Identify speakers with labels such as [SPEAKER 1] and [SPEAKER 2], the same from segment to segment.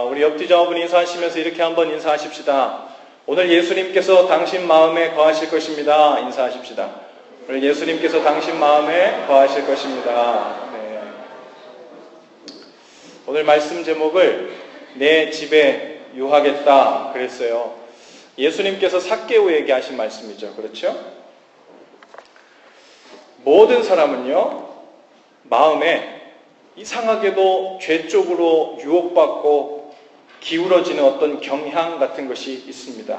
[SPEAKER 1] 우리 옆뒤자분 인사하시면서 이렇게 한번 인사하십시다. 오늘 예수님께서 당신 마음에 거하실 것입니다. 인사하십시다. 오늘 예수님께서 당신 마음에 거하실 것입니다. 네. 오늘 말씀 제목을 내 집에 유하겠다 그랬어요. 예수님께서 삭개오에게 하신 말씀이죠. 그렇죠? 모든 사람은요, 마음에 이상하게도 죄 쪽으로 유혹받고 기울어지는 어떤 경향 같은 것이 있습니다.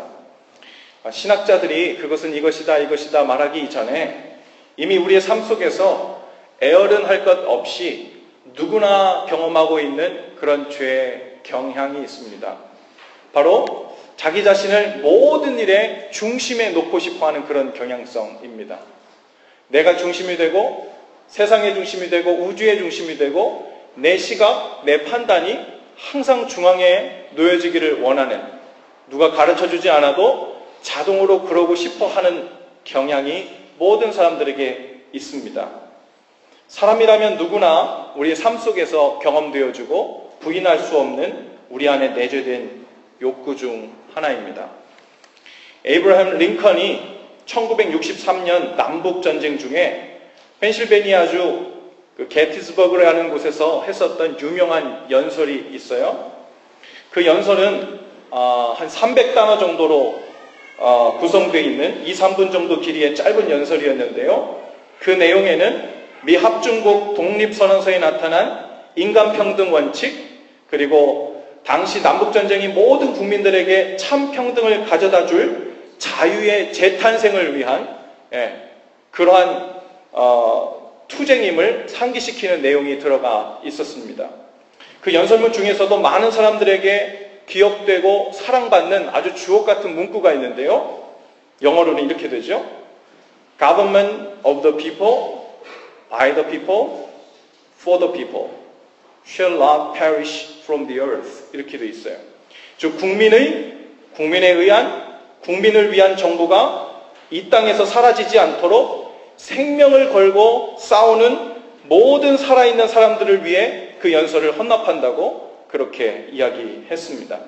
[SPEAKER 1] 신학자들이 그것은 이것이다 말하기 이전에 이미 우리의 삶 속에서 애어른할 것 없이 누구나 경험하고 있는 그런 죄의 경향이 있습니다. 바로 자기 자신을 모든 일의 중심에 놓고 싶어하는 그런 경향성입니다. 내가 중심이 되고 세상의 중심이 되고 우주의 중심이 되고 내 시각, 내 판단이 항상 중앙에 놓여지기를 원하는, 누가 가르쳐주지 않아도 자동으로 그러고 싶어 하는 경향이 모든 사람들에게 있습니다. 사람이라면 누구나 우리의 삶 속에서 경험되어지고 부인할 수 없는 우리 안에 내재된 욕구 중 하나입니다. 에이브러햄 링컨이 1963년 남북전쟁 중에 펜실베니아주 게티스버그라는 곳에서 했었던 유명한 연설이 있어요. 그 연설은 한 300단어 정도로 구성되어 있는 2-3분 정도 길이의 짧은 연설이었는데요. 그 내용에는 미 합중국 독립선언서에 나타난 인간평등 원칙, 그리고 당시 남북전쟁이 모든 국민들에게 참 평등을 가져다 줄 자유의 재탄생을 위한 그러한 투쟁임을 상기시키는 내용이 들어가 있었습니다. 그 연설문 중에서도 많은 사람들에게 기억되고 사랑받는 아주 주옥 같은 문구가 있는데요. 영어로는 이렇게 되죠. Government of the people, by the people, for the people, shall not perish from the earth. 이렇게 되어 있어요. 즉 국민에 의한, 국민을 위한 정부가 이 땅에서 사라지지 않도록 생명을 걸고 싸우는 모든 살아있는 사람들을 위해 그 연설을 헌납한다고 그렇게 이야기했습니다.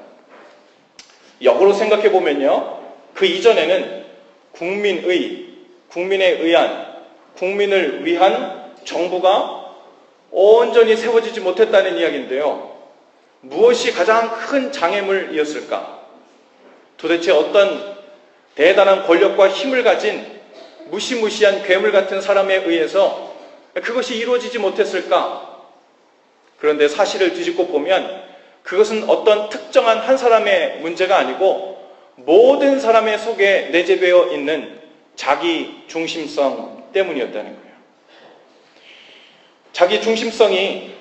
[SPEAKER 1] 역으로 생각해 보면요, 그 이전에는 국민에 의한, 국민을 위한 정부가 온전히 세워지지 못했다는 이야기인데요. 무엇이 가장 큰 장애물이었을까? 도대체 어떤 대단한 권력과 힘을 가진 무시무시한 괴물 같은 사람에 의해서 그것이 이루어지지 못했을까? 그런데 사실을 뒤집고 보면 그것은 어떤 특정한 한 사람의 문제가 아니고 모든 사람의 속에 내재되어 있는 자기 중심성 때문이었다는 거예요. 자기 중심성이,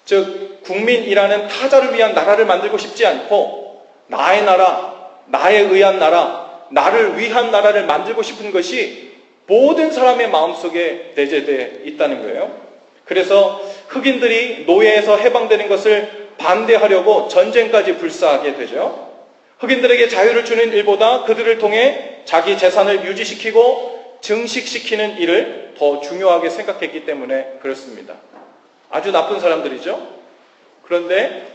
[SPEAKER 1] 즉 국민이라는 타자를 위한 나라를 만들고 싶지 않고 나의 나라, 나에 의한 나라, 나를 위한 나라를 만들고 싶은 것이 모든 사람의 마음속에 내재되어 있다는 거예요. 그래서 흑인들이 노예에서 해방되는 것을 반대하려고 전쟁까지 불사하게 되죠. 흑인들에게 자유를 주는 일보다 그들을 통해 자기 재산을 유지시키고 증식시키는 일을 더 중요하게 생각했기 때문에 그렇습니다. 아주 나쁜 사람들이죠. 그런데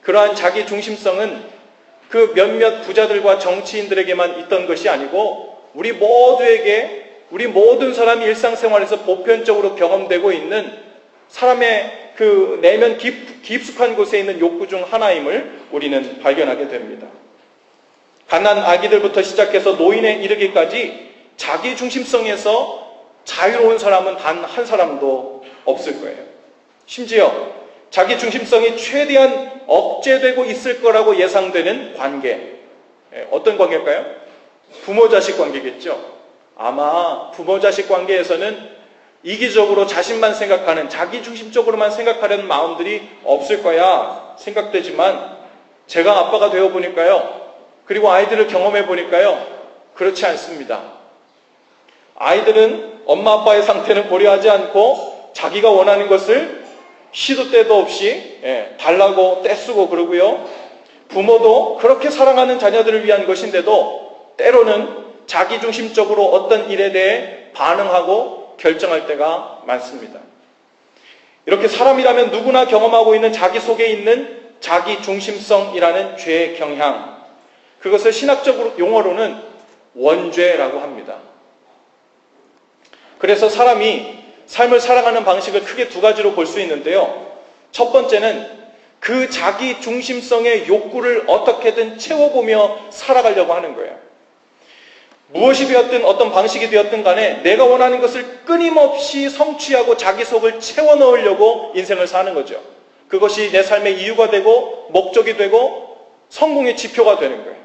[SPEAKER 1] 그러한 자기 중심성은 그 몇몇 부자들과 정치인들에게만 있던 것이 아니고 우리 모든 사람이 일상생활에서 보편적으로 경험되고 있는 사람의 그 내면 깊숙한 곳에 있는 욕구 중 하나임을 우리는 발견하게 됩니다. 갓난 아기들부터 시작해서 노인에 이르기까지 자기 중심성에서 자유로운 사람은 단 한 사람도 없을 거예요. 심지어 자기 중심성이 최대한 억제되고 있을 거라고 예상되는 관계. 어떤 관계일까요? 부모-자식 관계겠죠. 아마 부모-자식 관계에서는 이기적으로 자신만 생각하는, 자기 중심적으로만 생각하려는 마음들이 없을 거야 생각되지만 제가 아빠가 되어 보니까요. 그리고 아이들을 경험해 보니까요. 그렇지 않습니다. 아이들은 엄마 아빠의 상태는 고려하지 않고 자기가 원하는 것을 시도 때도 없이 달라고 떼쓰고 그러고요. 부모도 그렇게 사랑하는 자녀들을 위한 것인데도 때로는 자기중심적으로 어떤 일에 대해 반응하고 결정할 때가 많습니다. 이렇게 사람이라면 누구나 경험하고 있는 자기 속에 있는 자기 중심성이라는 죄의 경향, 그것을 신학적 용어로는 원죄라고 합니다. 그래서 사람이 삶을 살아가는 방식을 크게 두 가지로 볼 수 있는데요. 첫 번째는 그 자기 중심성의 욕구를 어떻게든 채워보며 살아가려고 하는 거예요. 무엇이 되었든 어떤 방식이 되었든 간에 내가 원하는 것을 끊임없이 성취하고 자기 속을 채워 넣으려고 인생을 사는 거죠. 그것이 내 삶의 이유가 되고 목적이 되고 성공의 지표가 되는 거예요.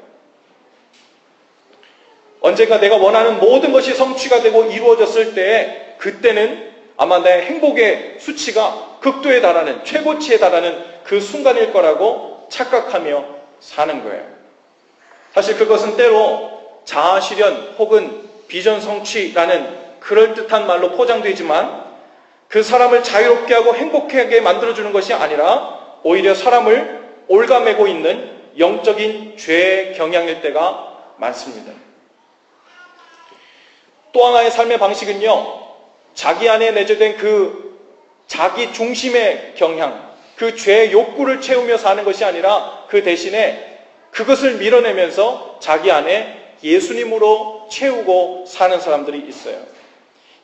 [SPEAKER 1] 언젠가 내가 원하는 모든 것이 성취가 되고 이루어졌을 때 그때는 아마 내 행복의 수치가 극도에 달하는, 최고치에 달하는 그 순간일 거라고 착각하며 사는 거예요. 사실 그것은 때로 자아실현 혹은 비전 성취라는 그럴듯한 말로 포장되지만 그 사람을 자유롭게 하고 행복하게 만들어주는 것이 아니라 오히려 사람을 올가매고 있는 영적인 죄의 경향일 때가 많습니다. 또 하나의 삶의 방식은요, 자기 안에 내재된 그 자기 중심의 경향, 그 죄의 욕구를 채우며 사는 것이 아니라 그 대신에 그것을 밀어내면서 자기 안에 예수님으로 채우고 사는 사람들이 있어요.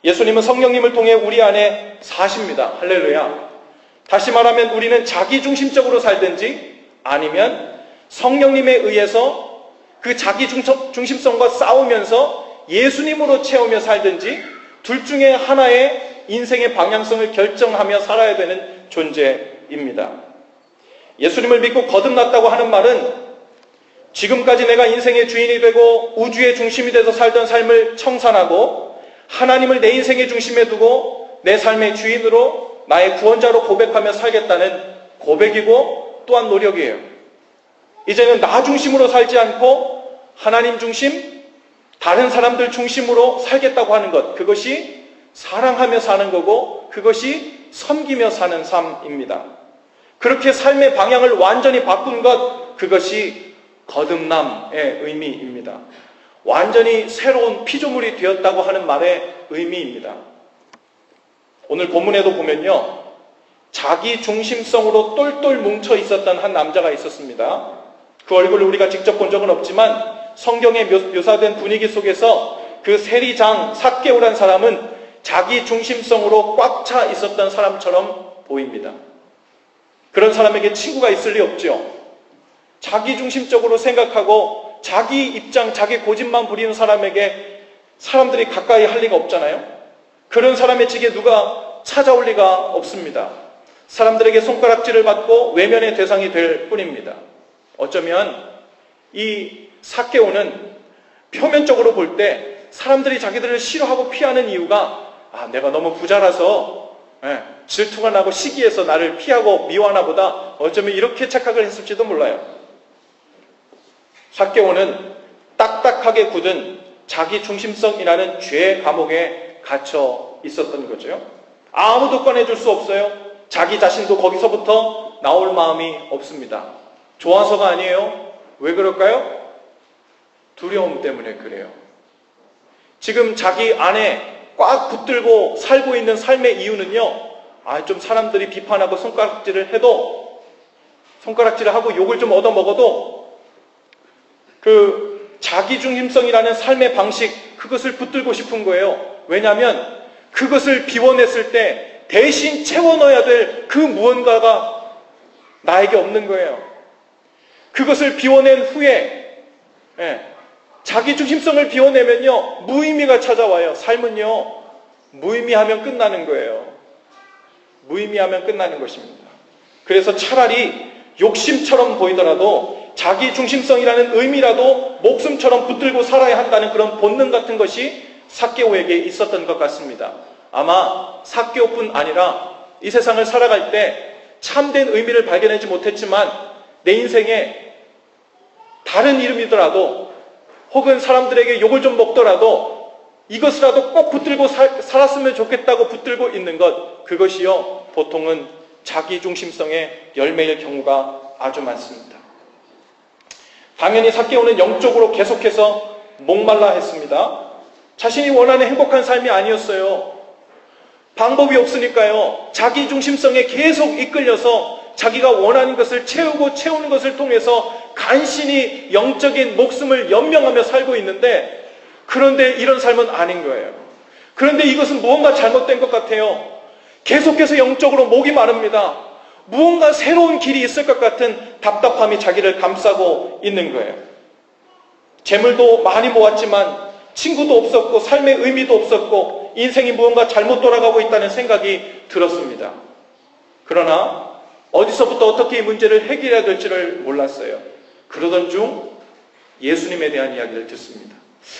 [SPEAKER 1] 예수님은 성령님을 통해 우리 안에 사십니다. 할렐루야. 다시 말하면 우리는 자기 중심적으로 살든지 아니면 성령님에 의해서 그 자기 중심성과 싸우면서 예수님으로 채우며 살든지 둘 중에 하나의 인생의 방향성을 결정하며 살아야 되는 존재입니다. 예수님을 믿고 거듭났다고 하는 말은 지금까지 내가 인생의 주인이 되고 우주의 중심이 돼서 살던 삶을 청산하고 하나님을 내 인생의 중심에 두고 내 삶의 주인으로 나의 구원자로 고백하며 살겠다는 고백이고 또한 노력이에요. 이제는 나 중심으로 살지 않고 하나님 중심, 다른 사람들 중심으로 살겠다고 하는 것, 그것이 사랑하며 사는 거고 그것이 섬기며 사는 삶입니다. 그렇게 삶의 방향을 완전히 바꾼 것, 그것이 거듭남의 의미입니다. 완전히 새로운 피조물이 되었다고 하는 말의 의미입니다. 오늘 본문에도 보면요, 자기 중심성으로 똘똘 뭉쳐 있었던 한 남자가 있었습니다. 그 얼굴을 우리가 직접 본 적은 없지만 성경에 묘사된 분위기 속에서 그 세리장 삭개오란 사람은 자기 중심성으로 꽉 차 있었던 사람처럼 보입니다. 그런 사람에게 친구가 있을 리 없죠. 자기 중심적으로 생각하고 자기 입장, 자기 고집만 부리는 사람에게 사람들이 가까이 할 리가 없잖아요. 그런 사람의 직에 누가 찾아올 리가 없습니다. 사람들에게 손가락질을 받고 외면의 대상이 될 뿐입니다. 어쩌면 이 삭개오는 표면적으로 볼 때 사람들이 자기들을 싫어하고 피하는 이유가 내가 너무 부자라서 질투가 나고 시기해서 나를 피하고 미워하나 보다, 어쩌면 이렇게 착각을 했을지도 몰라요. 삭개오는 딱딱하게 굳은 자기 중심성이라는 죄의 감옥에 갇혀 있었던 거죠. 아무도 꺼내줄 수 없어요. 자기 자신도 거기서부터 나올 마음이 없습니다. 좋아서가 아니에요. 왜 그럴까요? 두려움 때문에 그래요. 지금 자기 안에 꽉 붙들고 살고 있는 삶의 이유는요, 좀 사람들이 비판하고 손가락질을 해도, 손가락질을 하고 욕을 좀 얻어먹어도 그 자기 중심성이라는 삶의 방식, 그것을 붙들고 싶은 거예요. 왜냐하면 그것을 비워냈을 때 대신 채워 넣어야 될 그 무언가가 나에게 없는 거예요. 그것을 비워낸 후에 자기 중심성을 비워내면요, 무의미가 찾아와요. 삶은요, 무의미하면 끝나는 거예요. 무의미하면 끝나는 것입니다. 그래서 차라리 욕심처럼 보이더라도 자기 중심성이라는 의미라도 목숨처럼 붙들고 살아야 한다는 그런 본능 같은 것이 삭개오에게 있었던 것 같습니다. 아마 삭개오뿐 아니라 이 세상을 살아갈 때 참된 의미를 발견하지 못했지만 내 인생에 다른 이름이더라도 혹은 사람들에게 욕을 좀 먹더라도 이것이라도 꼭 붙들고 살았으면 좋겠다고 붙들고 있는 것, 그것이요, 보통은 자기 중심성의 열매일 경우가 아주 많습니다. 당연히 삭개오는 영적으로 계속해서 목말라 했습니다. 자신이 원하는 행복한 삶이 아니었어요. 방법이 없으니까요, 자기 중심성에 계속 이끌려서 자기가 원하는 것을 채우는 것을 통해서 간신히 영적인 목숨을 연명하며 살고 있는데, 그런데 이런 삶은 아닌 거예요. 그런데 이것은 무언가 잘못된 것 같아요. 계속해서 영적으로 목이 마릅니다. 무언가 새로운 길이 있을 것 같은 답답함이 자기를 감싸고 있는 거예요. 재물도 많이 모았지만 친구도 없었고 삶의 의미도 없었고 인생이 무언가 잘못 돌아가고 있다는 생각이 들었습니다. 그러나 어디서부터 어떻게 이 문제를 해결해야 될지를 몰랐어요. 그러던 중 예수님에 대한 이야기를 듣습니다.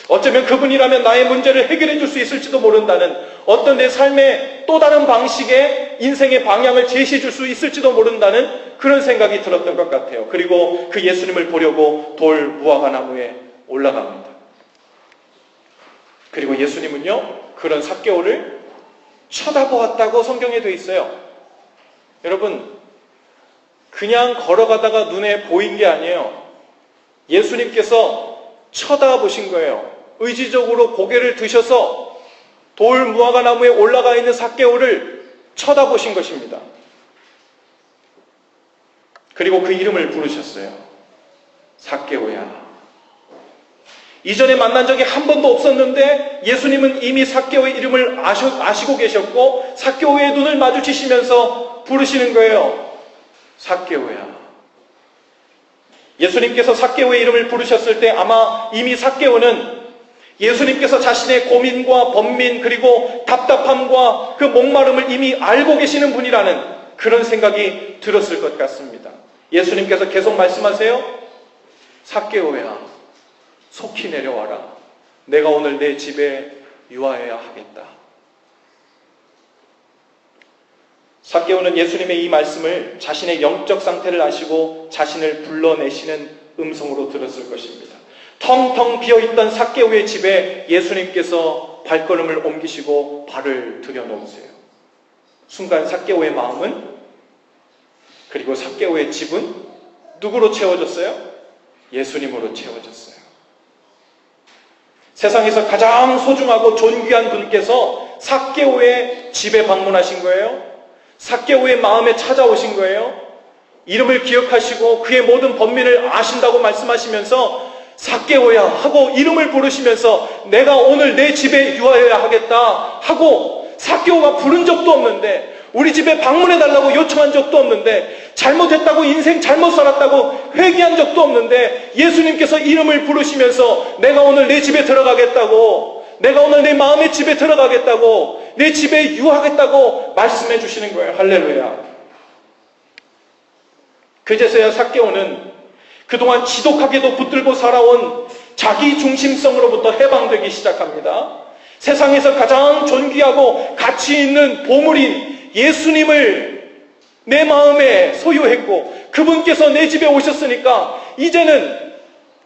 [SPEAKER 1] 어쩌면 그분이라면 나의 문제를 해결해 줄 수 있을지도 모른다는, 어떤 내 삶의 또 다른 방식의 인생의 방향을 제시해 줄 수 있을지도 모른다는 그런 생각이 들었던 것 같아요. 그리고 그 예수님을 보려고 돌 무화과 나무에 올라갑니다. 그리고 예수님은요, 그런 삭개오를 쳐다보았다고 성경에 되어 있어요. 여러분, 그냥 걸어가다가 눈에 보인 게 아니에요. 예수님께서 쳐다보신 거예요. 의지적으로 고개를 드셔서 돌 무화과 나무에 올라가 있는 삭개오를 쳐다보신 것입니다. 그리고 그 이름을 부르셨어요. 삭개오야. 이전에 만난 적이 한 번도 없었는데 예수님은 이미 삭개오의 이름을 아시고 계셨고 삭개오의 눈을 마주치시면서 부르시는 거예요. 삭개오야. 예수님께서 삭개오의 이름을 부르셨을 때 아마 이미 삭개오는 예수님께서 자신의 고민과 번민 그리고 답답함과 그 목마름을 이미 알고 계시는 분이라는 그런 생각이 들었을 것 같습니다. 예수님께서 계속 말씀하세요. 삭개오야, 속히 내려와라. 내가 오늘 내 집에 유하여야 하겠다. 삭개오는 예수님의 이 말씀을 자신의 영적 상태를 아시고 자신을 불러내시는 음성으로 들었을 것입니다. 텅텅 비어있던 삭개오의 집에 예수님께서 발걸음을 옮기시고 발을 들여놓으세요. 순간 삭개오의 마음은, 그리고 삭개오의 집은 누구로 채워졌어요? 예수님으로 채워졌어요. 세상에서 가장 소중하고 존귀한 분께서 삭개오의 집에 방문하신 거예요. 삭개오의 마음에 찾아오신 거예요. 이름을 기억하시고 그의 모든 번민을 아신다고 말씀하시면서 삭개오야 하고 이름을 부르시면서 내가 오늘 내 집에 유하여야 하겠다 하고, 삭개오가 부른 적도 없는데, 우리 집에 방문해달라고 요청한 적도 없는데, 잘못했다고 인생 잘못 살았다고 회개한 적도 없는데 예수님께서 이름을 부르시면서 내가 오늘 내 집에 들어가겠다고, 내가 오늘 내 마음의 집에 들어가겠다고, 내 집에 유하겠다고 말씀해 주시는 거예요. 할렐루야. 그제서야 삭개오는 그동안 지독하게도 붙들고 살아온 자기 중심성으로부터 해방되기 시작합니다. 세상에서 가장 존귀하고 가치 있는 보물인 예수님을 내 마음에 소유했고 그분께서 내 집에 오셨으니까 이제는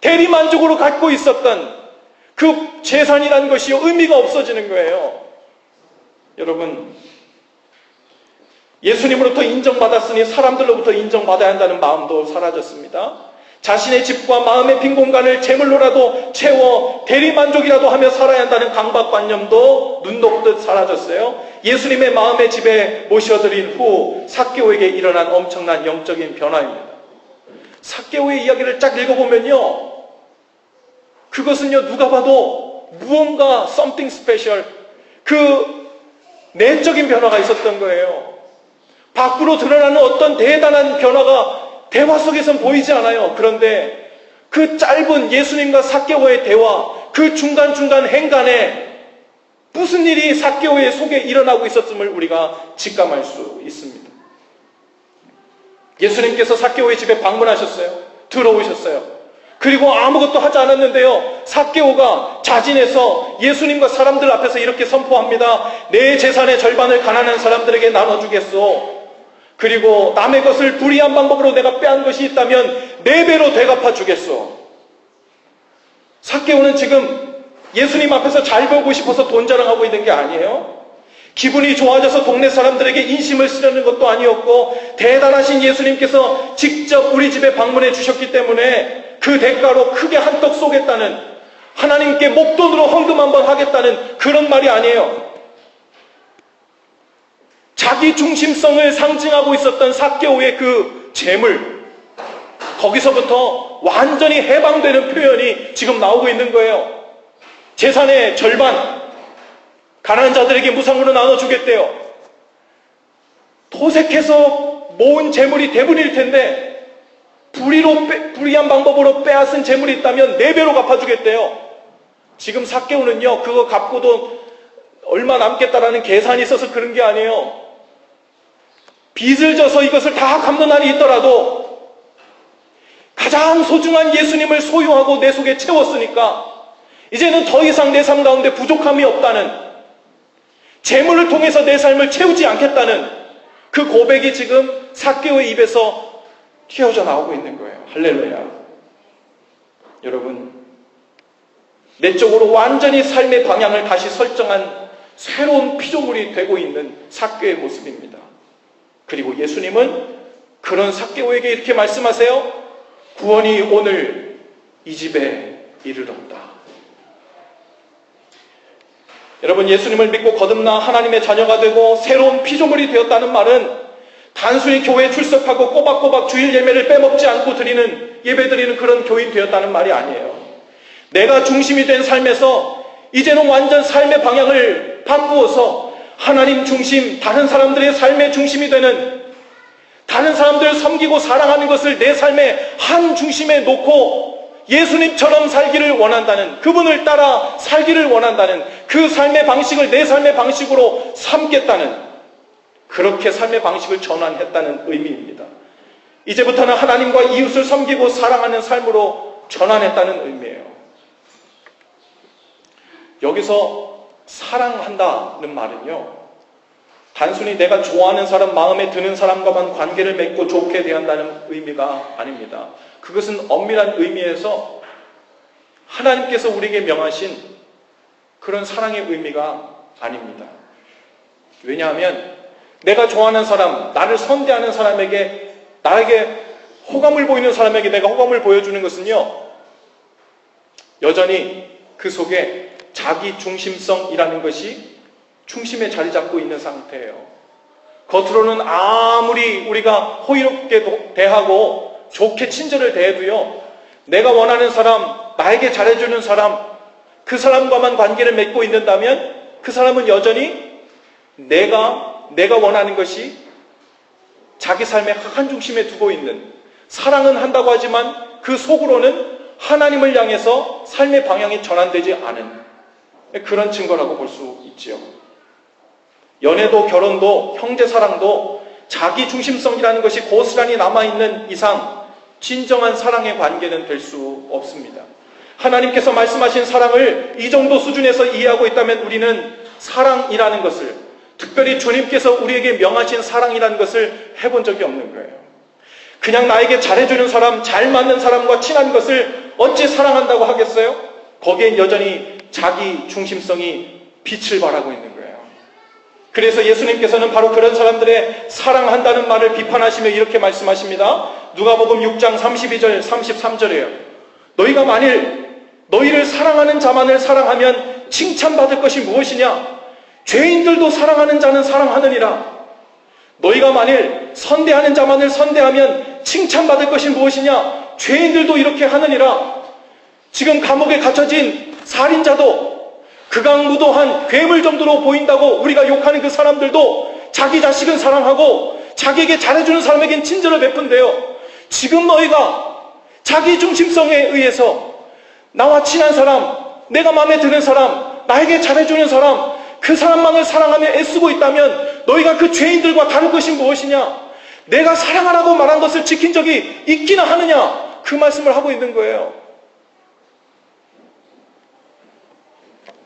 [SPEAKER 1] 대리만족으로 갖고 있었던 그 재산이라는 것이 의미가 없어지는 거예요. 여러분, 예수님으로부터 인정받았으니 사람들로부터 인정받아야 한다는 마음도 사라졌습니다. 자신의 집과 마음의 빈 공간을 재물로라도 채워 대리만족이라도 하며 살아야 한다는 강박관념도 눈 녹듯 사라졌어요. 예수님의 마음의 집에 모셔드린 후 삭개오에게 일어난 엄청난 영적인 변화입니다. 삭개오의 이야기를 쫙 읽어보면요, 그것은요 누가 봐도 무언가 something special, 그 내적인 변화가 있었던 거예요. 밖으로 드러나는 어떤 대단한 변화가 대화 속에선 보이지 않아요. 그런데 그 짧은 예수님과 삭개오의 대화, 그 중간중간 행간에 무슨 일이 삭개오의 속에 일어나고 있었음을 우리가 직감할 수 있습니다. 예수님께서 삭개오의 집에 방문하셨어요. 들어오셨어요. 그리고 아무것도 하지 않았는데요, 삭개오가 자진해서 예수님과 사람들 앞에서 이렇게 선포합니다. 내 재산의 절반을 가난한 사람들에게 나눠주겠소. 그리고 남의 것을 불의한 방법으로 내가 빼앗은 것이 있다면 4배로 되갚아 주겠소. 삭개오는 지금 예수님 앞에서 잘 보고 싶어서 돈 자랑하고 있는 게 아니에요. 기분이 좋아져서 동네 사람들에게 인심을 쓰려는 것도 아니었고, 대단하신 예수님께서 직접 우리 집에 방문해 주셨기 때문에 그 대가로 크게 한턱 쏘겠다는, 하나님께 목돈으로 헌금 한번 하겠다는 그런 말이 아니에요. 자기 중심성을 상징하고 있었던 삭개오의 그 재물, 거기서부터 완전히 해방되는 표현이 지금 나오고 있는 거예요. 재산의 절반 가난한 자들에게 무상으로 나눠주겠대요. 도색해서 모은 재물이 대부분일 텐데 불의한 방법으로 빼앗은 재물이 있다면 4배로 갚아주겠대요. 지금 삭개오는요, 그거 갚고도 얼마 남겠다라는 계산이 있어서 그런 게 아니에요. 빚을 져서 이것을 다 갚는 날이 있더라도 가장 소중한 예수님을 소유하고 내 속에 채웠으니까 이제는 더 이상 내 삶 가운데 부족함이 없다는, 재물을 통해서 내 삶을 채우지 않겠다는 그 고백이 지금 삭개오의 입에서 튀어져 나오고 있는 거예요. 할렐루야. 여러분, 내적으로 완전히 삶의 방향을 다시 설정한 새로운 피조물이 되고 있는 삭개오의 모습입니다. 그리고 예수님은 그런 삭개오에게 이렇게 말씀하세요. 구원이 오늘 이 집에 이르렀다. 여러분, 예수님을 믿고 거듭나 하나님의 자녀가 되고 새로운 피조물이 되었다는 말은 단순히 교회에 출석하고 꼬박꼬박 주일 예배를 빼먹지 않고 예배 드리는 그런 교인 되었다는 말이 아니에요. 내가 중심이 된 삶에서 이제는 완전 삶의 방향을 바꾸어서 하나님 중심, 다른 사람들의 삶의 중심이 되는, 다른 사람들을 섬기고 사랑하는 것을 내 삶의 한 중심에 놓고 예수님처럼 살기를 원한다는, 그분을 따라 살기를 원한다는, 그 삶의 방식을 내 삶의 방식으로 삼겠다는, 그렇게 삶의 방식을 전환했다는 의미입니다. 이제부터는 하나님과 이웃을 섬기고 사랑하는 삶으로 전환했다는 의미예요. 여기서 사랑한다는 말은요, 단순히 내가 좋아하는 사람, 마음에 드는 사람과만 관계를 맺고 좋게 대한다는 의미가 아닙니다. 그것은 엄밀한 의미에서 하나님께서 우리에게 명하신 그런 사랑의 의미가 아닙니다. 왜냐하면 내가 좋아하는 사람, 나를 선대하는 사람에게, 나에게 호감을 보이는 사람에게 내가 호감을 보여주는 것은요, 여전히 그 속에 자기 중심성이라는 것이 중심에 자리 잡고 있는 상태예요. 겉으로는 아무리 우리가 호의롭게 대하고 좋게 친절을 대해도요, 내가 원하는 사람, 나에게 잘해주는 사람, 그 사람과만 관계를 맺고 있는다면 그 사람은 여전히 내가 원하는 것이 자기 삶의 한 중심에 두고 있는, 사랑은 한다고 하지만 그 속으로는 하나님을 향해서 삶의 방향이 전환되지 않은 그런 증거라고 볼 수 있지요. 연애도 결혼도 형제사랑도 자기 중심성이라는 것이 고스란히 남아있는 이상 진정한 사랑의 관계는 될 수 없습니다. 하나님께서 말씀하신 사랑을 이 정도 수준에서 이해하고 있다면 우리는 사랑이라는 것을, 특별히 주님께서 우리에게 명하신 사랑이라는 것을 해본 적이 없는 거예요. 그냥 나에게 잘해주는 사람, 잘 맞는 사람과 친한 것을 어찌 사랑한다고 하겠어요? 거기엔 여전히 자기 중심성이 빛을 발하고 있는 거예요. 그래서 예수님께서는 바로 그런 사람들의 사랑한다는 말을 비판하시며 이렇게 말씀하십니다. 누가복음 6장 32절 33절이에요. 너희가 만일 너희를 사랑하는 자만을 사랑하면 칭찬받을 것이 무엇이냐? 죄인들도 사랑하는 자는 사랑하느니라. 너희가 만일 선대하는 자만을 선대하면 칭찬받을 것이 무엇이냐? 죄인들도 이렇게 하느니라. 지금 감옥에 갇혀진 살인자도, 극악무도한 괴물 정도로 보인다고 우리가 욕하는 그 사람들도 자기 자식은 사랑하고 자기에게 잘해주는 사람에겐 친절을 베푼대요. 지금 너희가 자기 중심성에 의해서 나와 친한 사람, 내가 마음에 드는 사람, 나에게 잘해주는 사람, 그 사람만을 사랑하며 애쓰고 있다면 너희가 그 죄인들과 다를 것이 무엇이냐? 내가 사랑하라고 말한 것을 지킨 적이 있기나 하느냐? 그 말씀을 하고 있는 거예요.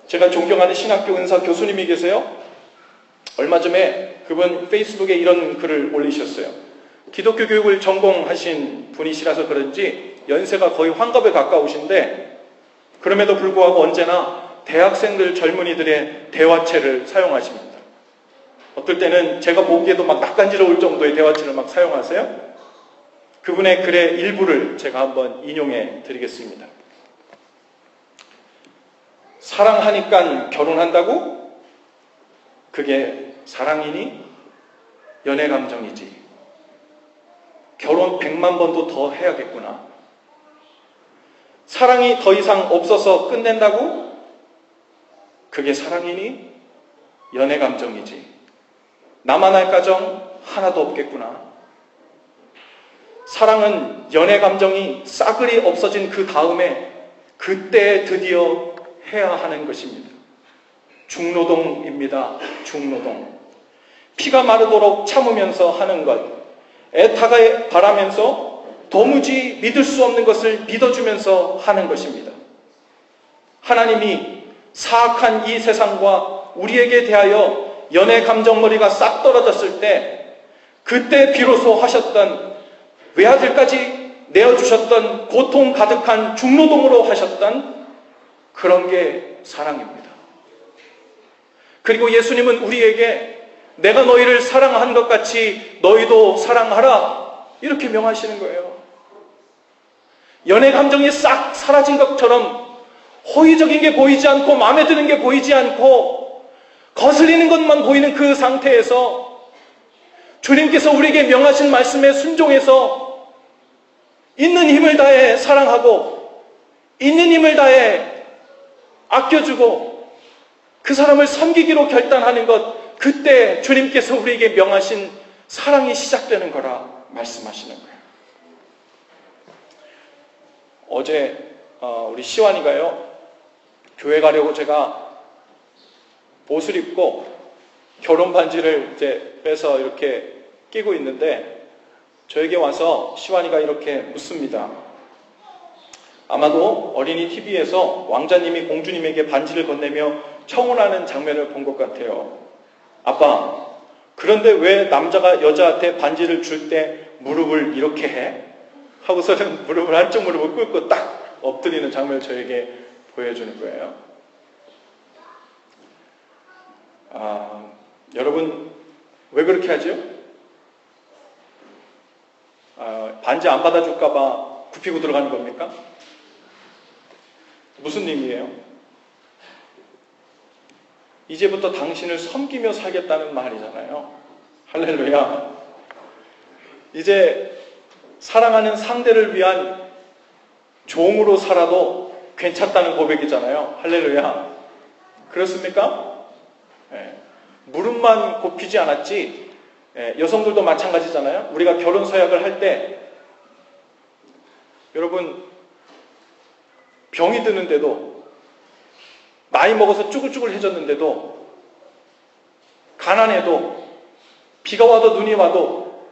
[SPEAKER 1] 제가 존경하는 신학교 은사 교수님이 계세요. 얼마 전에 그분 페이스북에 이런 글을 올리셨어요. 기독교 교육을 전공하신 분이시라서 그런지 연세가 거의 환갑에 가까우신데 그럼에도 불구하고 언제나 대학생들, 젊은이들의 대화체를 사용하십니다. 어떨 때는 제가 보기에도 막 낯간지러울 정도의 대화체를 막 사용하세요. 그분의 글의 일부를 제가 한번 인용해 드리겠습니다. 사랑하니까 결혼한다고? 그게 사랑이니? 연애 감정이지. 결혼 100만 번도 더 해야겠구나. 사랑이 더 이상 없어서 끝낸다고? 그게 사랑이니? 연애 감정이지. 나만 할 가정 하나도 없겠구나. 사랑은 연애 감정이 싸그리 없어진 그 다음에 그때 드디어 해야 하는 것입니다. 중노동입니다. 중노동. 피가 마르도록 참으면서 하는 것, 애타게 바라면서 도무지 믿을 수 없는 것을 믿어주면서 하는 것입니다. 하나님이 사악한 이 세상과 우리에게 대하여 연애 감정머리가 싹 떨어졌을 때 그때 비로소 하셨던, 외아들까지 내어주셨던 고통 가득한 중노동으로 하셨던 그런 게 사랑입니다. 그리고 예수님은 우리에게 내가 너희를 사랑한 것 같이 너희도 사랑하라 이렇게 명하시는 거예요. 연애 감정이 싹 사라진 것처럼 호의적인 게 보이지 않고 마음에 드는 게 보이지 않고 거슬리는 것만 보이는 그 상태에서 주님께서 우리에게 명하신 말씀에 순종해서 있는 힘을 다해 사랑하고 있는 힘을 다해 아껴주고 그 사람을 섬기기로 결단하는 것, 그때 주님께서 우리에게 명하신 사랑이 시작되는 거라 말씀하시는 거예요. 어제 우리 시완이가요, 교회 가려고 제가 옷을 입고 결혼 반지를 이제 빼서 이렇게 끼고 있는데 저에게 와서 시완이가 이렇게 묻습니다. 아마도 어린이 TV에서 왕자님이 공주님에게 반지를 건네며 청혼하는 장면을 본 것 같아요. 아빠, 그런데 왜 남자가 여자한테 반지를 줄 때 무릎을 이렇게 해? 하고서는 무릎을, 한쪽 무릎을 꿇고 딱 엎드리는 장면을 저에게 보여주는 거예요. 여러분 왜 그렇게 하죠? 반지 안 받아줄까봐 굽히고 들어가는 겁니까? 무슨 의미예요? 이제부터 당신을 섬기며 살겠다는 말이잖아요. 할렐루야. 이제 사랑하는 상대를 위한 종으로 살아도 괜찮다는 고백이잖아요. 할렐루야. 그렇습니까? 네. 무릎만 굽히지 않았지. 네. 여성들도 마찬가지잖아요. 우리가 결혼 서약을 할 때 여러분 병이 드는데도, 나이 먹어서 쭈글쭈글해졌는데도, 가난해도, 비가 와도 눈이 와도,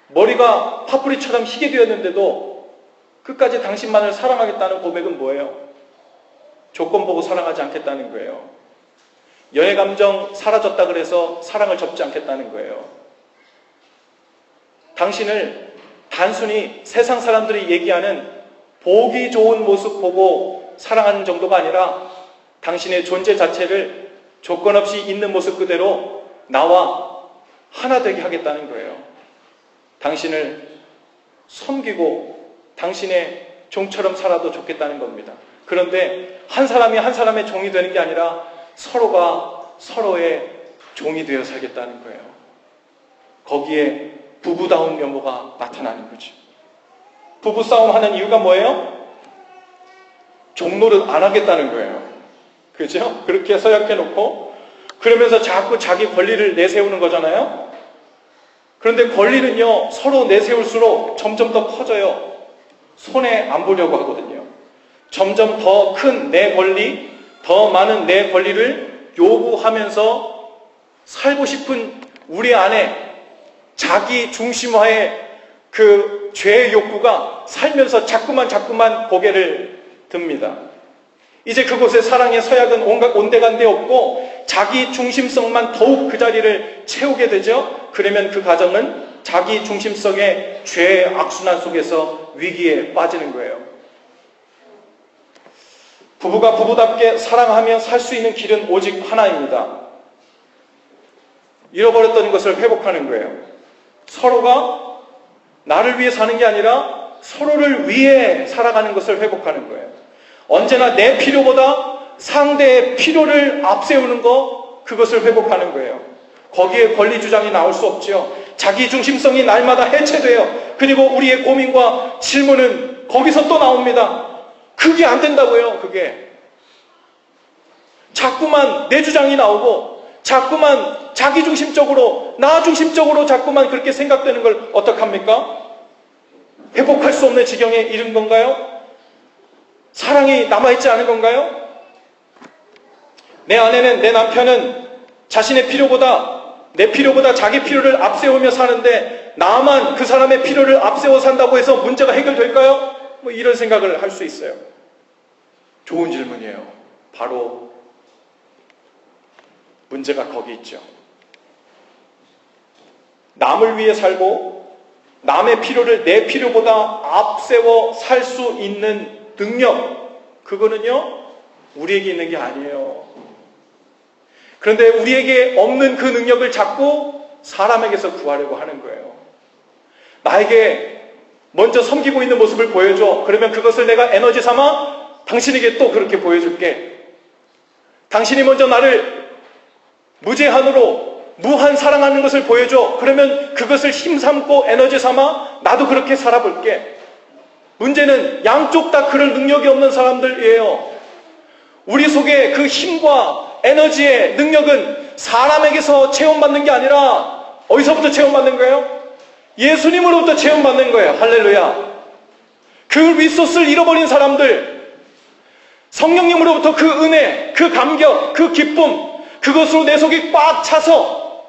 [SPEAKER 1] 머리가 파뿌리처럼 희게 되었는데도 끝까지 당신만을 사랑하겠다는 고백은 뭐예요? 조건 보고 사랑하지 않겠다는 거예요. 연애 감정 사라졌다 그래서 사랑을 접지 않겠다는 거예요. 당신을 단순히 세상 사람들이 얘기하는 보기 좋은 모습 보고 사랑하는 정도가 아니라 당신의 존재 자체를 조건 없이 있는 모습 그대로 나와 하나 되게 하겠다는 거예요. 당신을 섬기고 당신의 종처럼 살아도 좋겠다는 겁니다. 그런데 한 사람이 한 사람의 종이 되는 게 아니라 서로가 서로의 종이 되어 살겠다는 거예요. 거기에 부부다운 면모가 나타나는 거죠. 부부싸움 하는 이유가 뭐예요? 종노릇 안 하겠다는 거예요. 그죠? 그렇게 서약해놓고 그러면서 자꾸 자기 권리를 내세우는 거잖아요. 그런데 권리는요, 서로 내세울수록 점점 더 커져요. 손해 안 보려고 하거든요. 점점 더 큰 내 권리, 더 많은 내 권리를 요구하면서 살고 싶은 우리 안에 자기 중심화의 그 죄의 욕구가 살면서 자꾸만 고개를 듭니다. 이제 그곳에 사랑의 서약은 온데간데 없고 자기 중심성만 더욱 그 자리를 채우게 되죠. 그러면 그 가정은 자기 중심성의 죄의 악순환 속에서 위기에 빠지는 거예요. 부부가 부부답게 사랑하며 살 수 있는 길은 오직 하나입니다. 잃어버렸던 것을 회복하는 거예요. 서로가 나를 위해 사는 게 아니라 서로를 위해 살아가는 것을 회복하는 거예요. 언제나 내 필요보다 상대의 필요를 앞세우는 것, 그것을 회복하는 거예요. 거기에 권리 주장이 나올 수 없지요. 자기 중심성이 날마다 해체돼요. 그리고 우리의 고민과 질문은 거기서 또 나옵니다. 그게 안 된다고요. 그게 자꾸만 내 주장이 나오고 자꾸만 자기 중심적으로 나 중심적으로 자꾸만 그렇게 생각되는 걸 어떡합니까? 회복할 수 없는 지경에 이른 건가요? 사랑이 남아있지 않은 건가요? 내 아내는, 내 남편은 자신의 필요보다 내 필요보다 자기 필요를 앞세우며 사는데 나만 그 사람의 필요를 앞세워 산다고 해서 문제가 해결될까요? 뭐 이런 생각을 할 수 있어요. 좋은 질문이에요. 바로 문제가 거기 있죠. 남을 위해 살고 남의 필요를 내 필요보다 앞세워 살 수 있는 능력, 그거는요 우리에게 있는 게 아니에요. 그런데 우리에게 없는 그 능력을 자꾸 사람에게서 구하려고 하는 거예요. 나에게 먼저 섬기고 있는 모습을 보여줘. 그러면 그것을 내가 에너지 삼아 당신에게 또 그렇게 보여줄게. 당신이 먼저 나를 무제한으로 무한 사랑하는 것을 보여줘. 그러면 그것을 힘삼고 에너지 삼아 나도 그렇게 살아볼게. 문제는 양쪽 다 그럴 능력이 없는 사람들이에요. 우리 속에 그 힘과 에너지의 능력은 사람에게서 체험받는 게 아니라 어디서부터 체험받는 거예요? 예수님으로부터 체험받는 거예요. 할렐루야. 그 리소스를 잃어버린 사람들, 성령님으로부터 그 은혜, 그 감격, 그 기쁨, 그것으로 내 속이 꽉 차서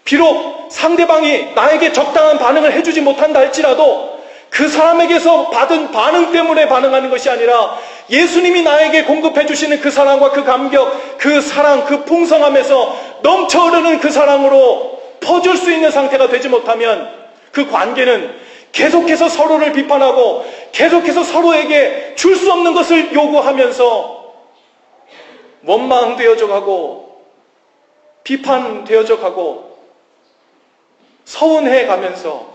[SPEAKER 1] 비록 상대방이 나에게 적당한 반응을 해주지 못한다 할지라도 그 사람에게서 받은 반응 때문에 반응하는 것이 아니라 예수님이 나에게 공급해 주시는 그 사랑과 그 감격, 그 사랑, 그 풍성함에서 넘쳐 흐르는 그 사랑으로 퍼줄 수 있는 상태가 되지 못하면 그 관계는 계속해서 서로를 비판하고 계속해서 서로에게 줄 수 없는 것을 요구하면서 원망되어져 가고 비판되어져 가고 서운해 가면서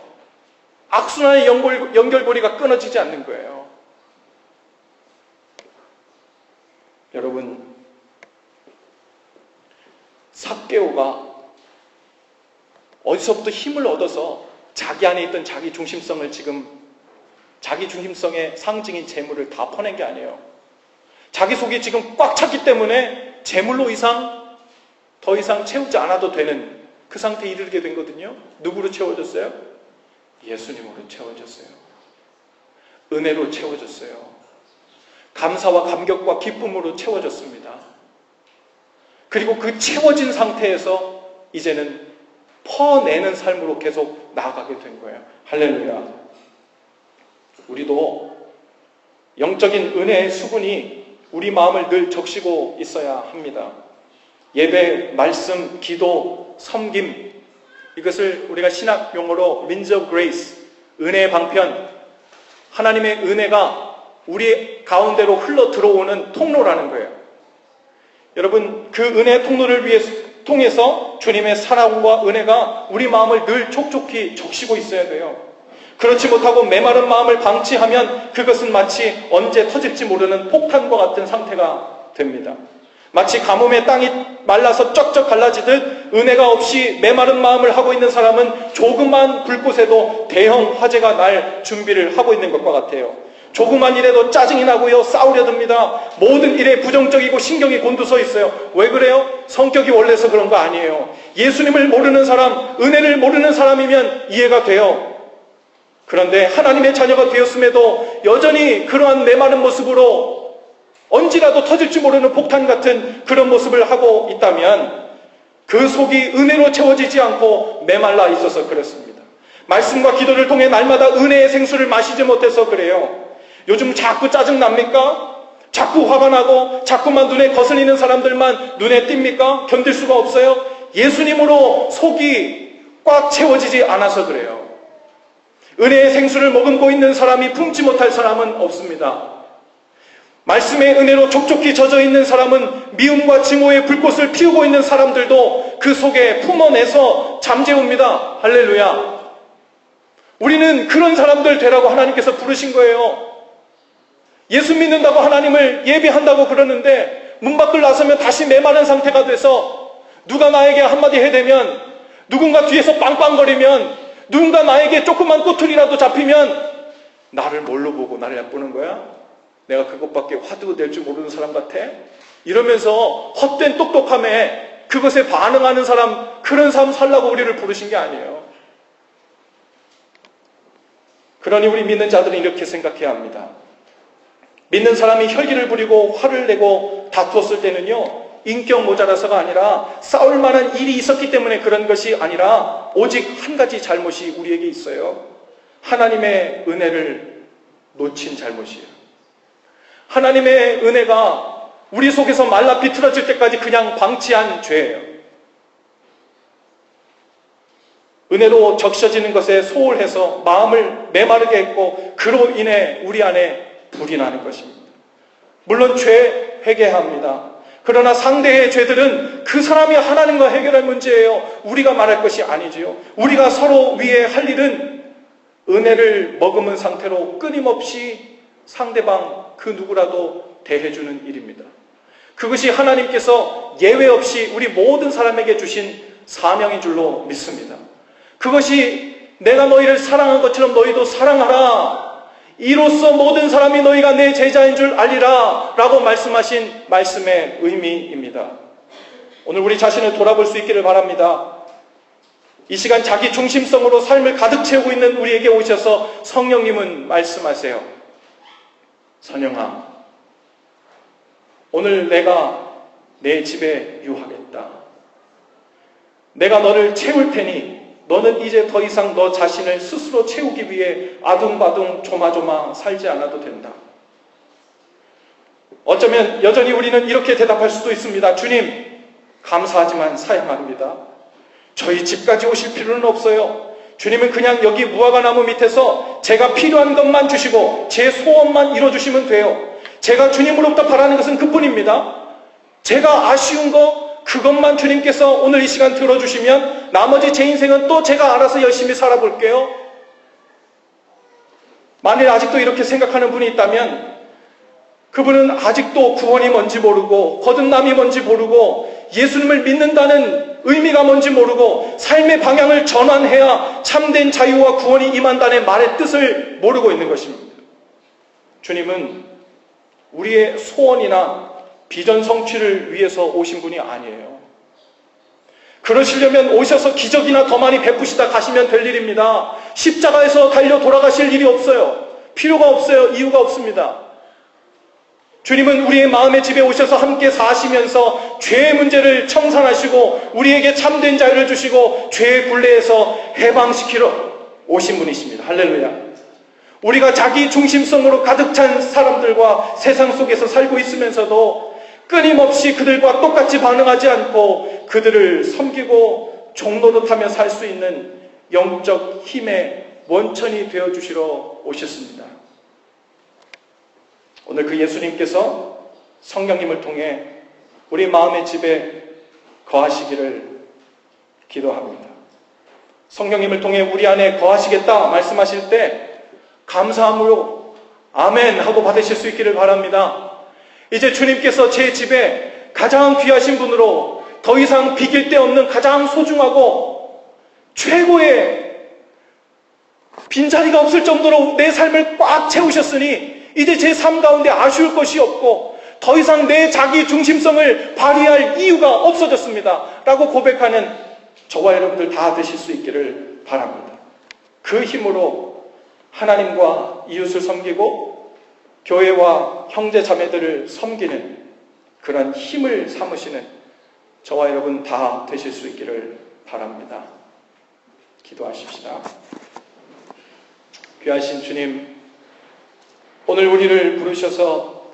[SPEAKER 1] 악순환의 연결고리가 끊어지지 않는 거예요. 여러분, 삭개오가 어디서부터 힘을 얻어서 자기 안에 있던 자기 중심성을 지금 자기 중심성의 상징인 재물을 다 퍼낸 게 아니에요. 자기 속이 지금 꽉 찼기 때문에 재물로 더 이상 채우지 않아도 되는 그 상태에 이르게 된 거거든요. 누구로 채워졌어요? 예수님으로 채워졌어요. 은혜로 채워졌어요. 감사와 감격과 기쁨으로 채워졌습니다. 그리고 그 채워진 상태에서 이제는 퍼내는 삶으로 계속 나아가게 된 거예요. 할렐루야. 우리도 영적인 은혜의 수분이 우리 마음을 늘 적시고 있어야 합니다. 예배, 말씀, 기도, 섬김, 이것을 우리가 신학 용어로 Winds of Grace, 은혜의 방편, 하나님의 은혜가 우리 가운데로 흘러 들어오는 통로라는 거예요. 여러분, 그 은혜의 통로를 통해서 주님의 사랑과 은혜가 우리 마음을 늘 촉촉히 적시고 있어야 돼요. 그렇지 못하고 메마른 마음을 방치하면 그것은 마치 언제 터질지 모르는 폭탄과 같은 상태가 됩니다. 마치 가뭄에 땅이 말라서 쩍쩍 갈라지듯 은혜가 없이 메마른 마음을 하고 있는 사람은 조그만 불꽃에도 대형 화재가 날 준비를 하고 있는 것과 같아요. 조그만 일에도 짜증이 나고요. 싸우려 듭니다. 모든 일에 부정적이고 신경이 곤두서 있어요. 왜 그래요? 성격이 원래서 그런 거 아니에요. 예수님을 모르는 사람, 은혜를 모르는 사람이면 이해가 돼요. 그런데 하나님의 자녀가 되었음에도 여전히 그러한 메마른 모습으로 언제라도 터질지 모르는 폭탄 같은 그런 모습을 하고 있다면 그 속이 은혜로 채워지지 않고 메말라 있어서 그렇습니다. 말씀과 기도를 통해 날마다 은혜의 생수를 마시지 못해서 그래요. 요즘 자꾸 짜증납니까? 자꾸 화가 나고 자꾸만 눈에 거슬리는 사람들만 눈에 띕니까? 견딜 수가 없어요? 예수님으로 속이 꽉 채워지지 않아서 그래요. 은혜의 생수를 머금고 있는 사람이 품지 못할 사람은 없습니다. 말씀의 은혜로 촉촉히 젖어 있는 사람은 미움과 증오의 불꽃을 피우고 있는 사람들도 그 속에 품어내서 잠재웁니다. 할렐루야. 우리는 그런 사람들 되라고 하나님께서 부르신 거예요. 예수 믿는다고 하나님을 예배한다고 그러는데 문 밖을 나서면 다시 메마른 상태가 돼서 누가 나에게 한마디 해대면, 누군가 뒤에서 빵빵거리면, 누군가 나에게 조그만 꼬투리라도 잡히면 나를 뭘로 보고 나를 얕보는 거야? 내가 그것밖에 화두 낼 줄 모르는 사람 같아? 이러면서 헛된 똑똑함에 그것에 반응하는 사람, 그런 삶 살라고 우리를 부르신 게 아니에요. 그러니 우리 믿는 자들은 이렇게 생각해야 합니다. 믿는 사람이 혈기를 부리고 화를 내고 다투었을 때는요, 인격 모자라서가 아니라 싸울 만한 일이 있었기 때문에 그런 것이 아니라 오직 한 가지 잘못이 우리에게 있어요. 하나님의 은혜를 놓친 잘못이에요. 하나님의 은혜가 우리 속에서 말라 비틀어질 때까지 그냥 방치한 죄예요. 은혜로 적셔지는 것에 소홀해서 마음을 메마르게 했고 그로 인해 우리 안에 불이 나는 것입니다. 물론 죄 회개합니다. 그러나 상대의 죄들은 그 사람이 하나님과 해결할 문제예요. 우리가 말할 것이 아니지요. 우리가 서로 위해 할 일은 은혜를 머금은 상태로 끊임없이 상대방 그 누구라도 대해주는 일입니다. 그것이 하나님께서 예외 없이 우리 모든 사람에게 주신 사명인 줄로 믿습니다. 그것이 내가 너희를 사랑한 것처럼 너희도 사랑하라. 이로써 모든 사람이 너희가 내 제자인 줄 알리라 라고 말씀하신 말씀의 의미입니다. 오늘 우리 자신을 돌아볼 수 있기를 바랍니다. 이 시간 자기 중심성으로 삶을 가득 채우고 있는 우리에게 오셔서 성령님은 말씀하세요. 선영아, 오늘 내가 내 집에 유하겠다. 내가 너를 채울 테니 너는 이제 더 이상 너 자신을 스스로 채우기 위해 아둥바둥 조마조마 살지 않아도 된다. 어쩌면 여전히 우리는 이렇게 대답할 수도 있습니다. 주님, 감사하지만 사양합니다. 저희 집까지 오실 필요는 없어요. 주님은 그냥 여기 무화과나무 밑에서 제가 필요한 것만 주시고 제 소원만 이뤄주시면 돼요. 제가 주님으로부터 바라는 것은 그뿐입니다. 제가 아쉬운 거 그것만 주님께서 오늘 이 시간 들어주시면 나머지 제 인생은 또 제가 알아서 열심히 살아볼게요. 만일 아직도 이렇게 생각하는 분이 있다면 그분은 아직도 구원이 뭔지 모르고 거듭남이 뭔지 모르고 예수님을 믿는다는 의미가 뭔지 모르고 삶의 방향을 전환해야 참된 자유와 구원이 임한다는 말의 뜻을 모르고 있는 것입니다. 주님은 우리의 소원이나 비전 성취를 위해서 오신 분이 아니에요. 그러시려면 오셔서 기적이나 더 많이 베푸시다 가시면 될 일입니다. 십자가에서 달려 돌아가실 일이 없어요. 필요가 없어요. 이유가 없습니다. 주님은 우리의 마음의 집에 오셔서 함께 사시면서 죄의 문제를 청산하시고 우리에게 참된 자유를 주시고 죄의 굴레에서 해방시키러 오신 분이십니다. 할렐루야. 우리가 자기 중심성으로 가득 찬 사람들과 세상 속에서 살고 있으면서도 끊임없이 그들과 똑같이 반응하지 않고 그들을 섬기고 종노릇하며 살 수 있는 영적 힘의 원천이 되어주시러 오셨습니다. 오늘 그 예수님께서 성령님을 통해 우리 마음의 집에 거하시기를 기도합니다. 성령님을 통해 우리 안에 거하시겠다 말씀하실 때 감사함으로 아멘 하고 받으실 수 있기를 바랍니다. 이제 주님께서 제 집에 가장 귀하신 분으로 더 이상 비길 데 없는 가장 소중하고 최고의 빈자리가 없을 정도로 내 삶을 꽉 채우셨으니 이제 제 삶 가운데 아쉬울 것이 없고 더 이상 내 자기 중심성을 발휘할 이유가 없어졌습니다 라고 고백하는 저와 여러분들 다 되실 수 있기를 바랍니다. 그 힘으로 하나님과 이웃을 섬기고 교회와 형제 자매들을 섬기는 그런 힘을 삼으시는 저와 여러분 다 되실 수 있기를 바랍니다. 기도하십시다. 귀하신 주님, 오늘 우리를 부르셔서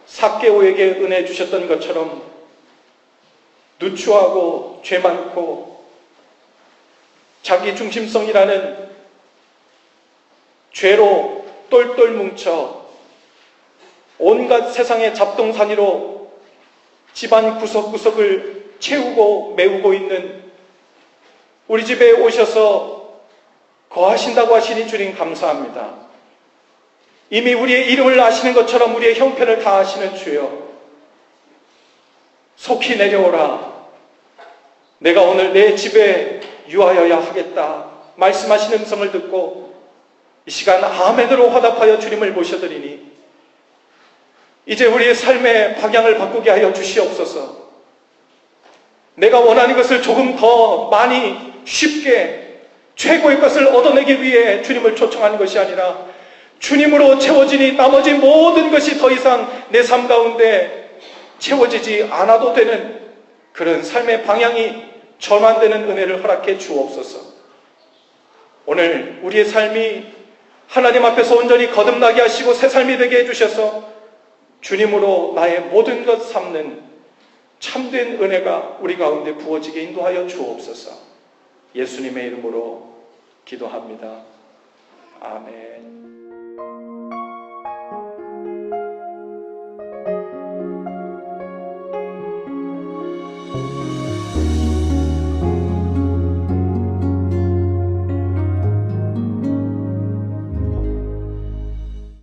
[SPEAKER 1] 삭개오에게 은혜 주셨던 것처럼 누추하고 죄 많고 자기 중심성이라는 죄로 똘똘 뭉쳐 온갖 세상의 잡동사니로 집안 구석구석을 채우고 메우고 있는 우리 집에 오셔서 거하신다고 하시니 주님 감사합니다. 이미 우리의 이름을 아시는 것처럼 우리의 형편을 다 아시는 주여, 속히 내려오라. 내가 오늘 내 집에 유하여야 하겠다 말씀하시는 음성을 듣고 이 시간 아멘으로 화답하여 주님을 모셔드리니 이제 우리의 삶의 방향을 바꾸게 하여 주시옵소서. 내가 원하는 것을 조금 더 많이 쉽게 최고의 것을 얻어내기 위해 주님을 초청하는 것이 아니라 주님으로 채워지니 나머지 모든 것이 더 이상 내 삶 가운데 채워지지 않아도 되는 그런 삶의 방향이 전환되는 은혜를 허락해 주옵소서. 오늘 우리의 삶이 하나님 앞에서 온전히 거듭나게 하시고 새 삶이 되게 해주셔서 주님으로 나의 모든 것 삼는 참된 은혜가 우리 가운데 부어지게 인도하여 주옵소서. 예수님의 이름으로 기도합니다. 아멘.